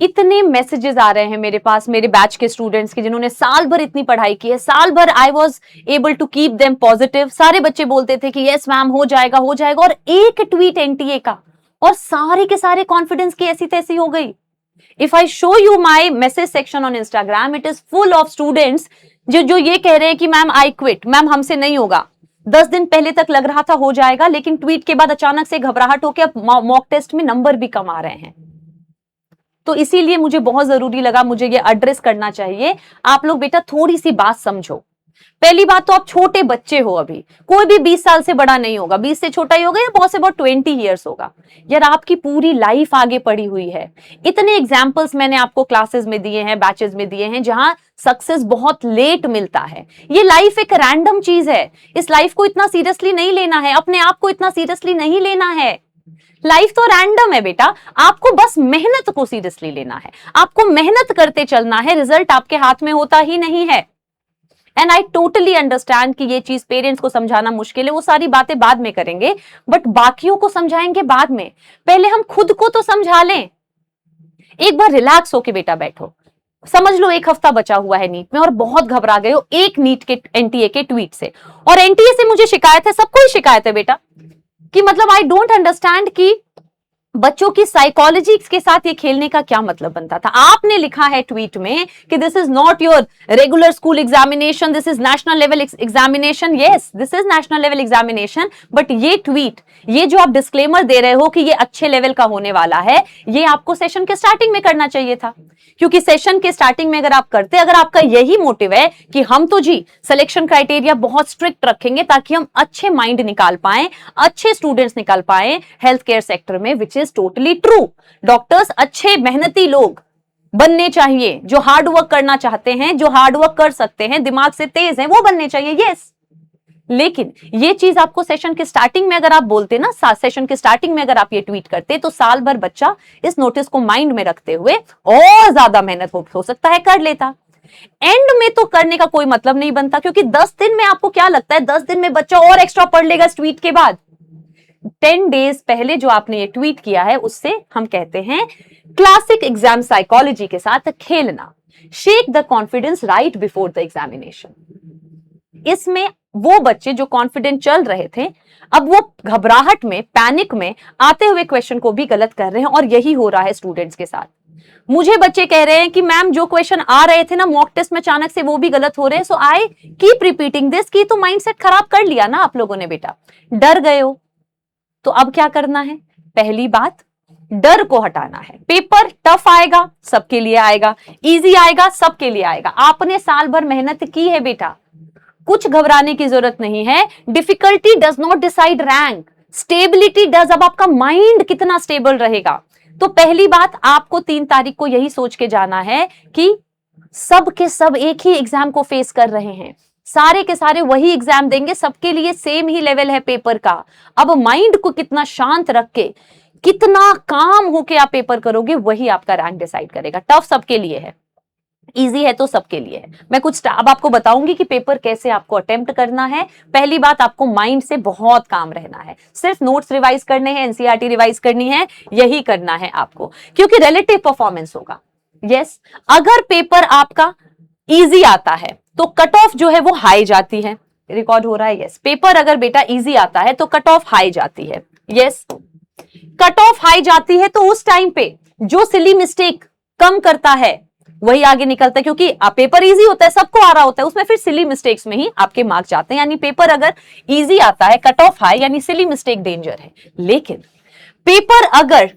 इतने मैसेजेस आ रहे हैं मेरे पास मेरे बैच के स्टूडेंट्स के जिन्होंने साल भर इतनी पढ़ाई की है, साल भर I was able to keep them positive. सारे बच्चे बोलते थे कि यस मैम हो जाएगा हो जाएगा, और एक ट्वीट एनटीए का और सारे के सारे कॉन्फिडेंस की ऐसी तैसी हो गई। If I show you my message section on Instagram, it is full of students जो ये कह रहे हैं कि मैम आई क्विट, मैम हमसे नहीं होगा। 10 दिन पहले तक लग रहा था हो जाएगा, लेकिन ट्वीट के बाद अचानक से घबराहट होकर अब मॉक टेस्ट में नंबर भी कम आ रहे हैं। तो इसीलिए मुझे बहुत जरूरी लगा, मुझे ये एड्रेस करना चाहिए। आप लोग बेटा थोड़ी सी बात समझो। पहली बात तो आप छोटे बच्चे हो, अभी कोई भी 20 साल से बड़ा नहीं होगा, 20 से छोटा ही होगा या बहुत से बहुत 20 ईयर्स होगा। यार आपकी पूरी लाइफ आगे पड़ी हुई है। इतने एग्जाम्पल्स मैंने आपको क्लासेस में दिए हैं, बैचेस में दिए हैं, जहां सक्सेस बहुत लेट मिलता है। ये लाइफ एक रैंडम चीज है, इस लाइफ को इतना सीरियसली नहीं लेना है, अपने आप को इतना सीरियसली नहीं लेना है। लाइफ तो रैंडम है बेटा, आपको बस मेहनत को सीरियसली लेना है, आपको मेहनत करते चलना है, रिजल्ट आपके हाथ में होता ही नहीं है। एंड आई टोटली अंडरस्टैंड कि ये चीज पेरेंट्स को समझाना मुश्किल है, वो सारी बातें बाद में करेंगे, बट बाकियों को समझाएंगे बाद में। पहले हम खुद को तो समझा लें। एक बार रिलैक्स होके बेटा बैठो, समझ लो 1 हफ्ता बचा हुआ है नीट में और बहुत घबरा गए हो एक नीट के एनटीए के ट्वीट से, और एनटीए से मुझे शिकायत है, सबको ही शिकायत है बेटा, कि मतलब आई डोंट अंडरस्टैंड कि बच्चों की साइकोलॉजी के साथ ये खेलने का क्या मतलब बनता था। आपने लिखा है ट्वीट में कि this is not your regular school examination, this is national level examination. Yes, this is national level examination, but ये ट्वीट, ये जो आप डिस्क्लेमर दे रहे हो कि ये अच्छे लेवल का होने वाला है, ये आपको सेशन के स्टार्टिंग में करना चाहिए था। क्योंकि सेशन के स्टार्टिंग में अगर आप करते, अगर आपका यही मोटिव है कि हम तो जी सिलेक्शन क्राइटेरिया बहुत स्ट्रिक्ट रखेंगे ताकि हम अच्छे माइंड निकाल पाए, अच्छे स्टूडेंट्स निकाल पाए हेल्थ केयर सेक्टर में, which is totally true. Doctors अच्छे मेहनती लोग बनने चाहिए, जो हार्ड वर्क करना चाहते हैं, जो हार्ड वर्क कर सकते हैं, दिमाग से तेज हैं, वो बनने चाहिए। यस, लेकिन ये चीज आपको सेशन के स्टार्टिंग में अगर आप बोलते ना, सेशन के स्टार्टिंग में अगर आप ये ट्वीट करते, तो साल भर बच्चा इस नोटिस को माइंड में रखते हुए और ज्यादा मेहनत हो सकता है कर लेता। एंड में तो करने का कोई मतलब नहीं बनता, क्योंकि 10 दिन में आपको क्या लगता है 10 दिन में बच्चा और एक्स्ट्रा पढ़ लेगा इस ट्वीट के बाद? 10 डेज पहले जो आपने ये ट्वीट किया है, उससे हम कहते हैं क्लासिक एग्जाम साइकोलॉजी के साथ खेलना। Shake the confidence right before the examination. इसमें वो बच्चे जो कॉन्फिडेंट चल रहे थे, अब वो घबराहट में, पैनिक में आते हुए क्वेश्चन को भी गलत कर रहे हैं, और यही हो रहा है स्टूडेंट्स के साथ। मुझे बच्चे कह रहे हैं कि मैम जो क्वेश्चन आ रहे थे ना मॉक टेस्ट में, अचानक से वो भी गलत हो रहे हैं, सो आई कीप रिपीटिंग दिस। की तो माइंडसेट खराब कर लिया ना आप लोगों ने बेटा, डर गए हो। तो अब क्या करना है? पहली बात, डर को हटाना है। पेपर टफ आएगा, सबके लिए आएगा, इजी आएगा, सबके लिए आएगा। आपने साल भर मेहनत की है बेटा, कुछ घबराने की जरूरत नहीं है। Difficulty does not decide rank, stability does. अब आपका माइंड कितना स्टेबल रहेगा। तो पहली बात, आपको 3 तारीख को यही सोच के जाना है कि सब के सब एक ही एग्जाम को फेस कर रहे हैं, सारे के सारे वही एग्जाम देंगे, सबके लिए सेम ही लेवल है पेपर का। अब माइंड को कितना शांत रख के, कितना काम होके आप पेपर करोगे, वही आपका रैंक डिसाइड करेगा। टफ सबके लिए है, इजी है तो सबके लिए है। मैं कुछ अब आपको बताऊंगी कि पेपर कैसे आपको अटेम्प्ट करना है। पहली बात, आपको माइंड से बहुत काम रहना है। सिर्फ नोट्स रिवाइज करने हैं, एनसीईआरटी रिवाइज करनी है, यही करना है आपको, क्योंकि रिलेटिव परफॉर्मेंस होगा। यस, अगर पेपर आपका इजी आता है तो कट ऑफ जो है वो हाई जाती है। रिकॉर्ड हो रहा है? यस। पेपर अगर बेटा इजी आता है तो कट ऑफ हाई जाती है। यस, कट ऑफ हाई जाती है तो उस टाइम पे जो सिली मिस्टेक कम करता है वही आगे निकलता है, क्योंकि पेपर इजी होता है, सबको आ रहा होता है, उसमें फिर सिली मिस्टेक्स में ही आपके मार्क्स जाते हैं। यानी पेपर अगर इजी आता है, कट ऑफ हाई, यानी सिली मिस्टेक डेंजर है। लेकिन पेपर अगर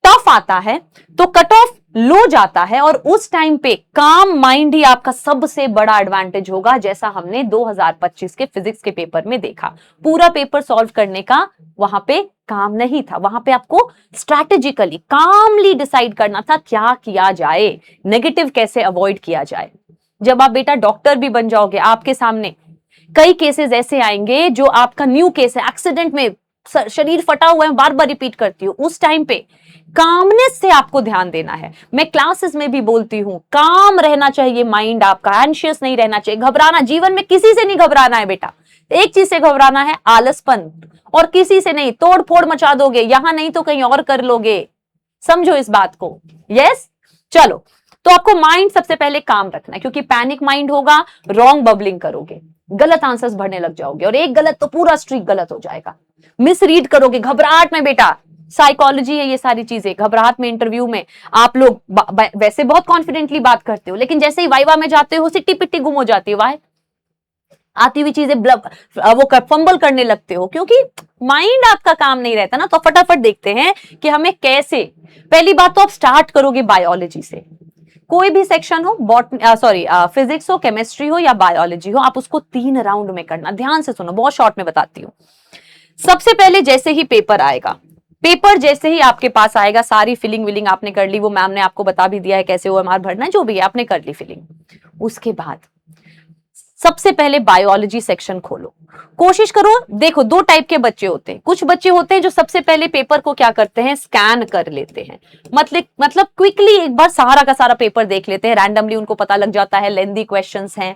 टफ आता है तो कट ऑफ लो जाता है, और उस टाइम पे काम माइंड ही आपका सबसे बड़ा एडवांटेज होगा, जैसा हमने 2025 के फिजिक्स के पेपर में देखा। पूरा पेपर सॉल्व करने का वहां पे काम नहीं था, वहां पे आपको स्ट्रैटेजिकली कामली डिसाइड करना था क्या किया जाए, नेगेटिव कैसे अवॉइड किया जाए। जब आप बेटा डॉक्टर भी बन जाओगे, आपके सामने कई केसेस ऐसे आएंगे जो आपका न्यू केस है, एक्सीडेंट में शरीर फटा हुआ है, बार बार रिपीट करती हूँ, उस टाइम पे कामनेस से आपको ध्यान देना है। मैं क्लासेस में भी बोलती हूं, काम रहना चाहिए माइंड आपका, एंशियस नहीं रहना चाहिए। घबराना, जीवन में किसी से नहीं घबराना है बेटा, एक चीज से घबराना है, आलसपन, और किसी से नहीं। तोड़ फोड़ मचा दोगे, यहां नहीं तो कहीं और कर लोगे, समझो इस बात को। यस, चलो, तो आपको माइंड सबसे पहले काम रखना है, क्योंकि पैनिक माइंड होगा, रॉन्ग बबलिंग करोगे, गलत आंसर्स भरने लग जाओगे, और एक गलत तो पूरा स्ट्रीक गलत हो जाएगा। मिस रीड करोगे घबराहट में, बेटा साइकोलॉजी है ये सारी चीजें। घबराहट में इंटरव्यू में आप लोग वैसे बहुत कॉन्फिडेंटली बात करते हो, लेकिन जैसे ही वाइवा में जाते हो सिट्टी पिट्टी गुम हो जाती है। वाई आती हुई चीजें वो फंबल करने लगते हो, क्योंकि माइंड आपका काम नहीं रहता ना। तो फटाफट देखते हैं कि हमें कैसे। पहली बात तो आप स्टार्ट करोगे बायोलॉजी से। कोई भी सेक्शन हो, फिजिक्स हो, केमिस्ट्री हो या बायोलॉजी हो, आप उसको 3 राउंड में करना। ध्यान से सुनो, बहुत शॉर्ट में बताती हूँ। सबसे पहले जैसे ही पेपर आएगा, पेपर जैसे ही आपके पास आएगा, सारी फिलिंग विलिंग आपने कर ली, वो मैम ने आपको बता भी दिया है कैसे ओएमआर भरना है, जो भी है आपने कर ली फिलिंग। उसके बाद सबसे पहले बायोलॉजी सेक्शन खोलो। कोशिश करो, देखो 2 टाइप के बच्चे होते हैं। कुछ बच्चे होते हैं जो सबसे पहले पेपर को क्या करते हैं, स्कैन कर लेते हैं। मतलब क्विकली एक बार सारा का सारा पेपर देख लेते हैं, रैंडमली उनको पता लग जाता है लेंथी क्वेश्चंस हैं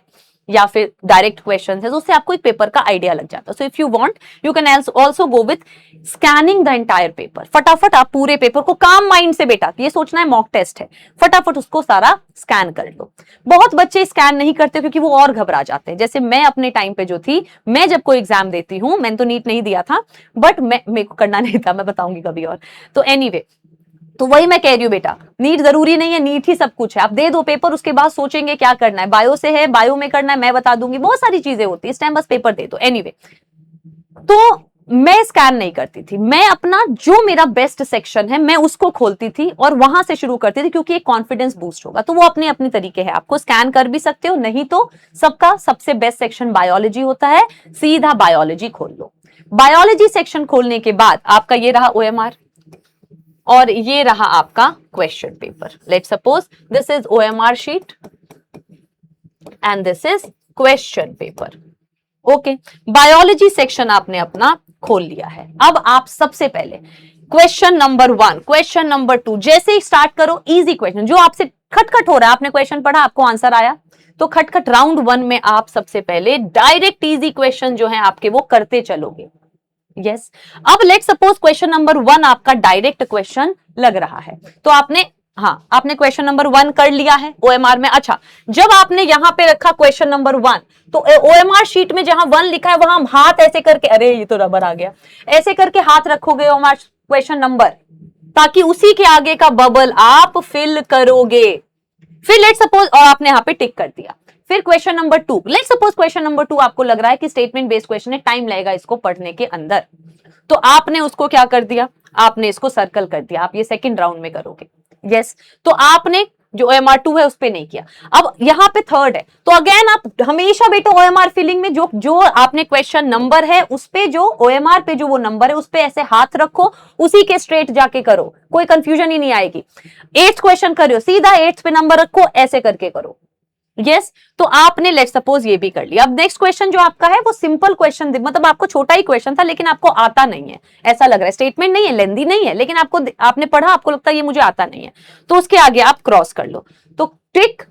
या फिर डायरेक्ट क्वेश्चंस है, तो उससे आपको एक पेपर का आइडिया लग जाता है। So if you want you can also go with scanning the entire paper. फटाफट आप पूरे पेपर को काम माइंड से, बेटा ये सोचना है मॉक टेस्ट है, फटाफट उसको सारा स्कैन कर लो। बहुत बच्चे स्कैन नहीं करते क्योंकि वो और घबरा जाते हैं। जैसे मैं अपने टाइम पे जो थी, मैं जब कोई एग्जाम देती हूँ, मैंने तो नीट नहीं दिया था, बट मेरे को करना नहीं था, मैं बताऊंगी कभी और। तो एनीवे, तो वही मैं कह रही हूँ बेटा, नीट जरूरी नहीं है, नीट ही सब कुछ है। आप दे दो पेपर, उसके बाद सोचेंगे क्या करना है। बायो से है, बायो में करना है, मैं बता दूंगी, बहुत सारी चीजें होती है, इस टाइम बस पेपर दे दो। एनीवे, तो मैं स्कैन नहीं करती थी, मैं अपना जो मेरा बेस्ट सेक्शन है मैं उसको खोलती थी और वहां से शुरू करती थी, क्योंकि एक कॉन्फिडेंस बूस्ट होगा। तो वो अपने अपने तरीके है, आपको स्कैन कर भी सकते हो, नहीं तो सबका सबसे बेस्ट सेक्शन बायोलॉजी होता है, सीधा बायोलॉजी खोल लो। बायोलॉजी सेक्शन खोलने के बाद आपका ये रहा ओएमआर और ये रहा आपका question paper. Let's suppose this is OMR sheet and this is question paper. Okay, biology section आपने अपना खोल लिया है। अब आप सबसे पहले क्वेश्चन नंबर 1, क्वेश्चन नंबर 2 जैसे ही स्टार्ट करो, इजी क्वेश्चन जो आपसे खटखट हो रहा है, आपने क्वेश्चन पढ़ा, आपको आंसर आया, तो खटखट राउंड 1 में आप सबसे पहले डायरेक्ट इजी क्वेश्चन जो है आपके वो करते चलोगे। यस, अब लेट सपोज क्वेश्चन नंबर 1 आपका डायरेक्ट क्वेश्चन लग रहा है, तो आपने क्वेश्चन नंबर 1 कर लिया है ओएमआर में। अच्छा, जब आपने यहां पे रखा क्वेश्चन नंबर 1, तो ओएमआर शीट में जहां 1 लिखा है वहां हाथ ऐसे करके, अरे ये तो रबर आ गया, ऐसे करके हाथ रखोगे ओएमआर क्वेश्चन नंबर, ताकि उसी के आगे का बबल आप फिल करोगे। फिर लेट सपोज, और आपने यहां पे टिक कर दिया। फिर question number 2, let suppose question number 2 आपको लग रहा है कि स्टेटमेंट बेस्ड क्वेश्चन है, टाइम लगेगा इसको पढ़ने के अंदर, तो आपने उसको क्या कर दिया, आपने इसको सर्कल कर दिया। आप ये सेकंड राउंड में करोगे। यस, तो आपने जो ओएमआर 2 है उस पे नहीं किया। अब यहां पे थर्ड है, तो अगेन आप हमेशा बेटा ओएमआर फिलिंग में जो आपने क्वेश्चन नंबर है उस पे, जो ओएमआर पे जो वो नंबर है उस पे ऐसे हाथ रखो, उसी के स्ट्रेट जाके करो, कोई कंफ्यूजन ही नहीं आएगी। 8th क्वेश्चन करो, सीधा 8th पे नंबर रखो, ऐसे करके करो। यस, तो आपने लेट सपोज ये भी कर लिया। अब नेक्स्ट क्वेश्चन जो आपका है वो सिंपल क्वेश्चन, मतलब आपको छोटा ही क्वेश्चन था लेकिन आपको आता नहीं है, ऐसा लग रहा है, स्टेटमेंट नहीं है, लेंदी नहीं है, लेकिन आपने पढ़ा, आपको लगता है ये मुझे आता नहीं है, तो उसके आगे आप क्रॉस कर लो। तो टिक,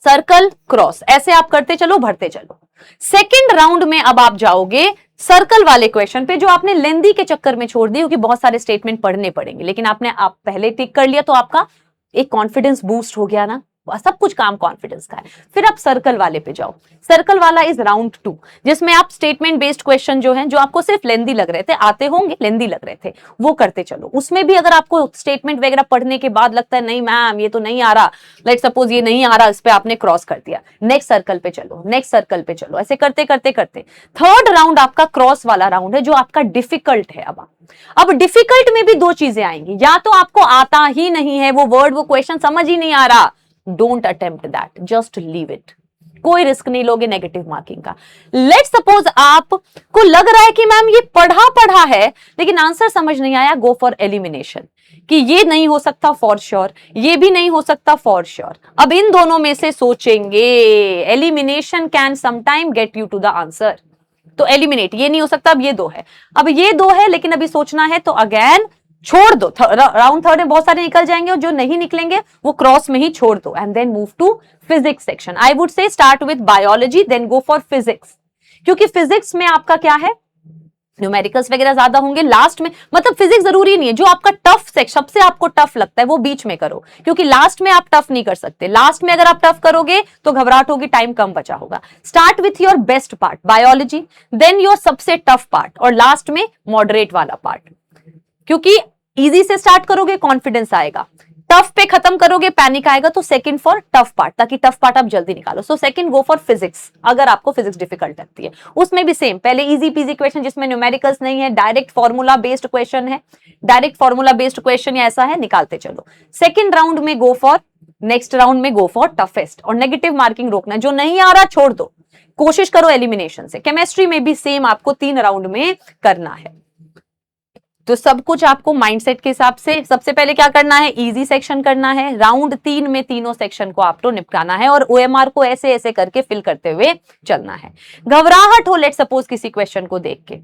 सर्कल, क्रॉस, ऐसे आप करते चलो, भरते चलो। सेकेंड राउंड में अब आप जाओगे सर्कल वाले क्वेश्चन पे, जो आपने लेंदी के चक्कर में छोड़ दी, क्योंकि बहुत सारे स्टेटमेंट पढ़ने पड़ेंगे, लेकिन आप पहले टिक कर लिया, तो आपका एक कॉन्फिडेंस बूस्ट हो गया ना, सब कुछ काम कॉन्फिडेंस का है। फिर आप सर्कल वाले पे जाओ। सर्कल वाला इज राउंड 2, जिसमें आप स्टेटमेंट बेस्ड क्वेश्चन जो हैं, जो आपको सिर्फ लेंदी लग रहे थे, आते होंगे, लेंदी लग रहे थे, वो करते चलो। उसमें भी अगर आपको स्टेटमेंट वगैरह पढ़ने के बाद लगता है नहीं मैम ये तो नहीं आ रहा, लेट सपोज ये नहीं आ रहा, इस पे आपने क्रॉस कर दिया, नेक्स्ट सर्कल पे चलो, नेक्स्ट सर्कल पे चलो, ऐसे करते करते करते थर्ड राउंड आपका क्रॉस वाला राउंड है, जो आपका डिफिकल्ट है। अब डिफिकल्ट में भी 2 चीजें आएंगी, या तो आपको आता ही नहीं है वो वर्ड, वो क्वेश्चन समझ ही नहीं आ रहा, don't attempt that, just leave it, कोई रिस्क नहीं लोगे नेगेटिव मार्किंग का। लेट सपोज आपको लग रहा है कि मैम ये पढ़ा है लेकिन आंसर समझ नहीं आया, गो फॉर एलिमिनेशन, कि ये नहीं हो सकता फॉर श्योर, ये भी नहीं हो सकता फॉर श्योर। अब इन दोनों में से सोचेंगे, elimination can sometime get you to the answer, तो एलिमिनेट, ये नहीं हो सकता, अब ये 2 है, अब ये 2 है, लेकिन अभी सोचना है, तो अगेन छोड़ दो। राउंड थर्ड में बहुत सारे निकल जाएंगे, और जो नहीं निकलेंगे वो क्रॉस में ही छोड़ दो, and then move to physics section. I would say start with biology, then go for physics, क्योंकि फिजिक्स में आपका क्या है, न्यूमेरिकल्स वगैरह ज्यादा होंगे लास्ट में, मतलब फिजिक्स जरूरी नहीं है, जो आपका टफ सेक्शन सबसे आपको टफ लगता है वो बीच में करो, क्योंकि लास्ट में आप टफ नहीं कर सकते। लास्ट में अगर आप टफ करोगे तो घबराहट होगी, टाइम कम बचा होगा। Start with your best part biology, then your सबसे टफ पार्ट, और लास्ट में मॉडरेट वाला पार्ट। क्योंकि इजी से स्टार्ट करोगे कॉन्फिडेंस आएगा, टफ पे खत्म करोगे पैनिक आएगा, तो सेकंड फॉर टफ पार्ट, ताकि टफ पार्ट आप जल्दी निकालो। So second go for physics, अगर आपको फिजिक्स डिफिकल्ट लगती है। उसमें भी सेम, पहले इजी पीजी क्वेश्चन जिसमें न्यूमेरिकल्स नहीं है, डायरेक्ट फॉर्मूला बेस्ड क्वेश्चन है, डायरेक्ट फॉर्मूला बेस्ड क्वेश्चन या ऐसा है, निकालते चलो। सेकंड राउंड में गो फॉर, नेक्स्ट राउंड में गो फॉर टफेस्ट, और नेगेटिव मार्किंग रोकना, जो नहीं आ रहा छोड़ दो, कोशिश करो एलिमिनेशन से। केमिस्ट्री में भी सेम आपको 3 राउंड में करना है। तो सब कुछ आपको माइंडसेट के हिसाब से सबसे पहले क्या करना है, इजी सेक्शन करना है, राउंड 3 में तीनों सेक्शन को आपको निपटाना है, और ओएमआर को ऐसे ऐसे करके फिल करते हुए चलना है। घबराहट हो, लेट सपोज किसी क्वेश्चन को देख के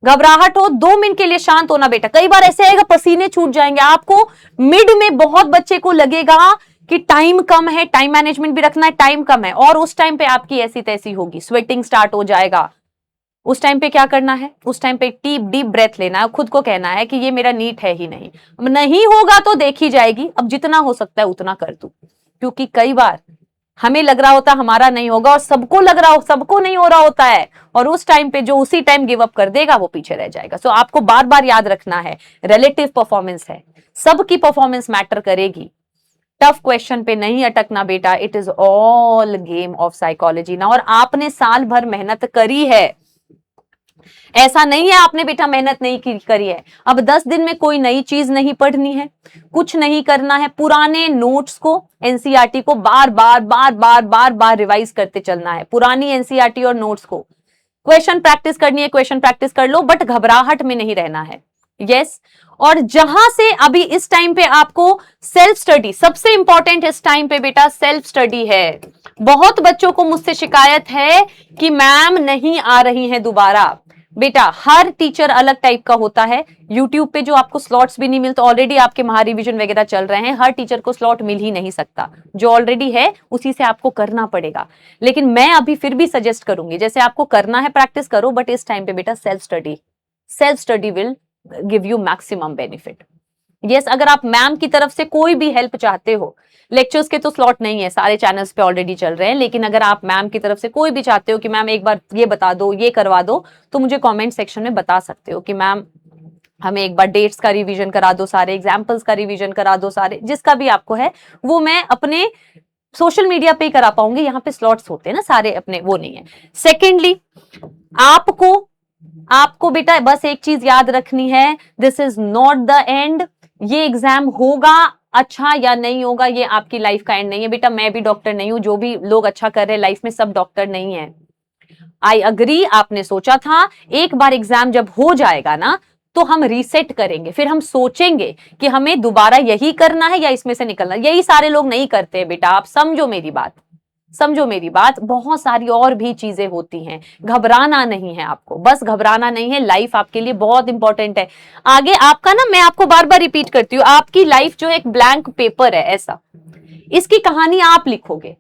घबराहट हो, 2 मिनट के लिए शांत होना बेटा। कई बार ऐसे आएगा पसीने छूट जाएंगे आपको, मिड में बहुत बच्चे को लगेगा कि टाइम कम है, टाइम मैनेजमेंट भी रखना है, टाइम कम है, और उस टाइम पे आपकी ऐसी तैसी होगी, स्वेटिंग स्टार्ट हो जाएगा। उस टाइम पे क्या करना है, उस टाइम पे डीप ब्रेथ लेना है, खुद को कहना है कि ये मेरा नीट है ही नहीं, नहीं होगा तो देखी जाएगी, अब जितना हो सकता है उतना कर दूं। क्योंकि कई बार हमें लग रहा होता हमारा नहीं होगा, और सबको लग रहा हो, सबको नहीं हो रहा होता है, और उस टाइम पे जो उसी टाइम गिव अप कर देगा वो पीछे रह जाएगा। सो आपको बार बार याद रखना है, रिलेटिव परफॉर्मेंस है, सबकी परफॉर्मेंस मैटर करेगी। टफ क्वेश्चन पे नहीं अटकना बेटा, it is all game of psychology ना। और आपने साल भर मेहनत करी है, ऐसा नहीं है आपने बेटा मेहनत नहीं करी है। अब 10 दिन में कोई नई चीज नहीं पढ़नी है, कुछ नहीं करना है, पुराने नोट्स को, एनसीईआरटी को बार बार रिवाइज करते चलना है, पुरानी एनसीईआरटी और नोट्स को। क्वेश्चन प्रैक्टिस करनी है, क्वेश्चन प्रैक्टिस कर लो, बट घबराहट में नहीं रहना है। यस और जहां से अभी इस टाइम पे आपको सेल्फ स्टडी सबसे इंपॉर्टेंट, इस टाइम पे बेटा सेल्फ स्टडी है। बहुत बच्चों को मुझसे शिकायत है कि मैम नहीं आ रही है दोबारा। बेटा हर टीचर अलग टाइप का होता है, यूट्यूब पे जो आपको स्लॉट्स भी नहीं मिलते, ऑलरेडी आपके महारिविजन वगैरह चल रहे हैं, हर टीचर को स्लॉट मिल ही नहीं सकता, जो ऑलरेडी है उसी से आपको करना पड़ेगा। लेकिन मैं अभी फिर भी सजेस्ट करूंगी, जैसे आपको करना है प्रैक्टिस करो, बट इस टाइम पे बेटा self study will give you maximum benefit. Yes अगर आप मैम की तरफ से कोई भी हेल्प चाहते हो, लेक्चर्स के तो स्लॉट नहीं है, सारे चैनल्स पे ऑलरेडी चल रहे हैं, लेकिन अगर आप मैम की तरफ से कोई भी चाहते हो कि मैम एक बार ये बता दो, ये करवा दो, तो मुझे कमेंट सेक्शन में बता सकते हो कि मैम हमें एक बार डेट्स का रिवीजन करा दो, सारे एग्जाम्पल्स का रिवीजन करा दो, सारे जिसका भी आपको है वो मैं अपने सोशल मीडिया पे ही करा पाऊंगी, यहाँ पे स्लॉट्स होते हैं ना सारे अपने, वो नहीं है। सेकेंडली आपको बेटा बस एक चीज याद रखनी है, this is not the end. ये एग्जाम होगा अच्छा या नहीं होगा, ये आपकी लाइफ का एंड नहीं है बेटा। मैं भी डॉक्टर नहीं हूं, जो भी लोग अच्छा कर रहे हैं लाइफ में सब डॉक्टर नहीं है। आई अग्री, आपने सोचा था एक बार एग्जाम जब हो जाएगा ना तो हम रीसेट करेंगे, फिर हम सोचेंगे कि हमें दोबारा यही करना है या इसमें से निकलना। यही सारे लोग नहीं करते हैं बेटा, आप समझो मेरी बात, बहुत सारी और भी चीजें होती हैं। घबराना नहीं है आपको, बस घबराना नहीं है, लाइफ आपके लिए बहुत इंपॉर्टेंट है। आगे आपका ना, मैं आपको बार बार रिपीट करती हूँ, आपकी लाइफ जो एक ब्लैंक पेपर है ऐसा, इसकी कहानी आप लिखोगे।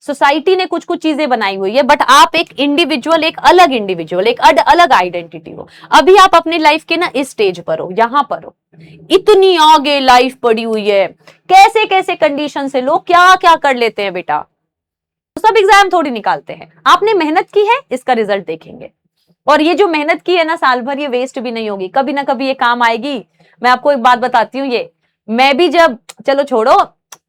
सोसाइटी ने कुछ कुछ चीजें बनाई हुई है, बट आप एक इंडिविजुअल, एक अलग इंडिविजुअल, एक अलग आइडेंटिटी हो। अभी आप अपनी लाइफ के ना इस स्टेज पर हो, यहां पर हो, इतनी आगे लाइफ पड़ी हुई है, कैसे कैसे कंडीशन से लोग क्या क्या कर लेते हैं बेटा। सब एग्जाम थोड़ी निकालते हैं, आपने मेहनत की है, इसका रिजल्ट देखेंगे। और ये जो मेहनत की है ना साल भर, ये वेस्ट भी नहीं होगी, कभी ना कभी ये काम आएगी। मैं आपको एक बात बताती हूँ, ये मैं भी जब, चलो छोड़ो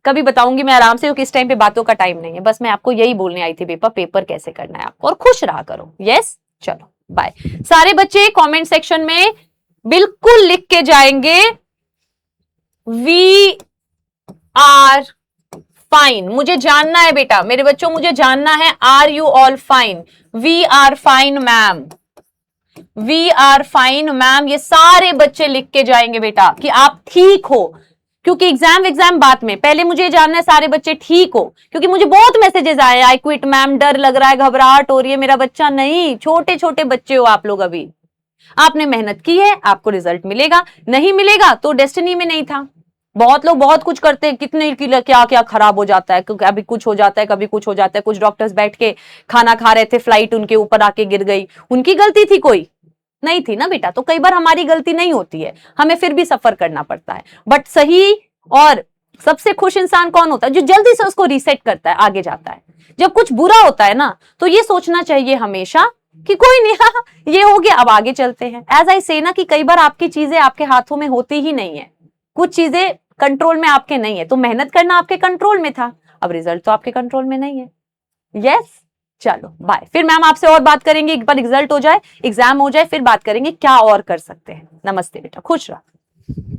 कभी बताऊंगी मैं आराम से, क्योंकि इस टाइम पे बातों का टाइम नहीं है। बस मैं आपको यही बोलने आई थी पेपर कैसे करना है आपको, और खुश रहा करो। यस चलो बाय। सारे बच्चे कमेंट सेक्शन में बिल्कुल लिख के जाएंगे वी आर फाइन। मुझे जानना है बेटा, मेरे बच्चों मुझे जानना है, are you all fine? We are fine ma'am, we are fine ma'am. ये सारे बच्चे लिख के जाएंगे बेटा कि आप ठीक हो, क्योंकि एग्जाम बाद में, पहले मुझे जानना है सारे बच्चे ठीक हो, क्योंकि मुझे बहुत मैसेजेस आए, आई क्विट मैम, डर लग रहा है, घबराहट हो रही है, मेरा बच्चा नहीं। छोटे छोटे बच्चे हो आप लोग, अभी आपने मेहनत की है, आपको रिजल्ट मिलेगा, नहीं मिलेगा तो डेस्टिनी में नहीं था। बहुत लोग बहुत कुछ करते हैं, कितने क्या क्या खराब हो जाता है, क्योंकि अभी कुछ हो जाता है, कभी कुछ हो जाता है। कुछ डॉक्टर्स बैठ के खाना खा रहे थे, फ्लाइट उनके ऊपर आके गिर गई, उनकी गलती थी कोई? नहीं थी ना बेटा। तो कई बार हमारी गलती नहीं होती है, हमें फिर भी सफर करना पड़ता है। बट सही और सबसे खुश इंसान कौन होता है? जो जल्दी से उसको रीसेट करता है, आगे जाता है। जब कुछ बुरा होता है ना, तो ये सोचना चाहिए हमेशा कि कोई नहीं, हाँ ये हो गया, अब आगे चलते हैं। एज आई से ना कि कई बार आपकी चीजें आपके हाथों में होती ही नहीं है, कुछ चीजें कंट्रोल में आपके नहीं है, तो मेहनत करना आपके कंट्रोल में था, अब रिजल्ट तो आपके कंट्रोल में नहीं है। यस, चलो बाय। फिर मैम आपसे और बात करेंगे, एक बार रिजल्ट हो जाए, एग्जाम हो जाए, फिर बात करेंगे क्या और कर सकते हैं। नमस्ते बेटा, खुश रहो।